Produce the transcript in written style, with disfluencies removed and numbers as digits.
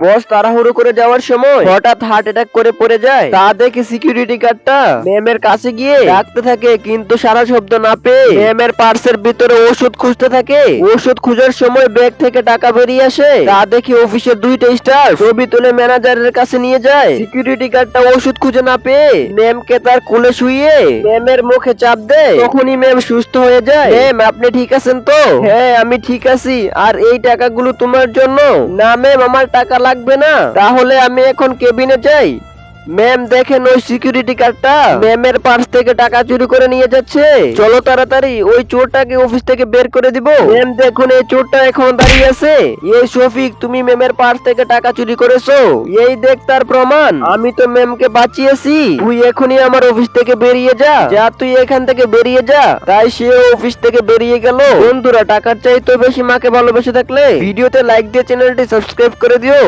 বস তাড়াহুড়ো করে যাওয়ার সময় হঠাৎ হার্ট অ্যাটাক করে পড়ে যায়। তা দেখে সিকিউরিটি গার্ডটা ম্যামের কাছে গিয়ে ডাকতে থাকে, কিন্তু সারা শব্দ না পেয়ে ম্যামের পার্সের ভিতরে ওষুধ খুঁজতে থাকে। ওষুধ খোঁজার সময় ব্যাগ থেকে টাকা বেরিয়ে আসে। তা দেখে অফিসের 2টা স্টাফ ছবি তুলে ম্যানেজারের কাছে নিয়ে যায়। সিকিউরিটি গার্ডটা ওষুধ খুঁজে না পেয়ে ম্যামকে তার কোলে শুইয়ে ম্যামের মুখে চাপ দেয়। তখনই ম্যাম সুস্থ হয়ে যায়। ম্যাম, আপনি ঠিক আছেন তো? হ্যাঁ, আমি ঠিক আছি। আর এই টাকাগুলো তোমার জন্য। না ম্যাম, আমার টাকা লাগবে না। তাহলে আমি এখন কেবিনে যাই। ম্যাম দেখেন ওই সিকিউরিটি গার্ডটা ম্যামের পার্স থেকে টাকা চুরি করে নিয়ে যাচ্ছে। চলো তাড়াতাড়ি ওই চোরটাকে অফিস থেকে বের করে দিব। ম্যাম দেখুন, এই চোরটা এখন দাঁড়িয়ে আছে। এই শফিক, তুমি ম্যামের পার্স থেকে টাকা চুরি করেছো। এই দেখ তার প্রমাণ। আমি তো ম্যামকে বাঁচিয়েছি। তুই এখনই আমার অফিস থেকে বেরিয়ে যা। যা, তুই এখান থেকে বেরিয়ে যা। তাই সে অফিস থেকে বেরিয়ে গেল। বন্ধুরা, টাকার চাইতে বেশি মাকে ভালোবেসে থাকলে ভিডিওতে লাইক দিয়ে চ্যানেলটি সাবস্ক্রাইব করে দিও।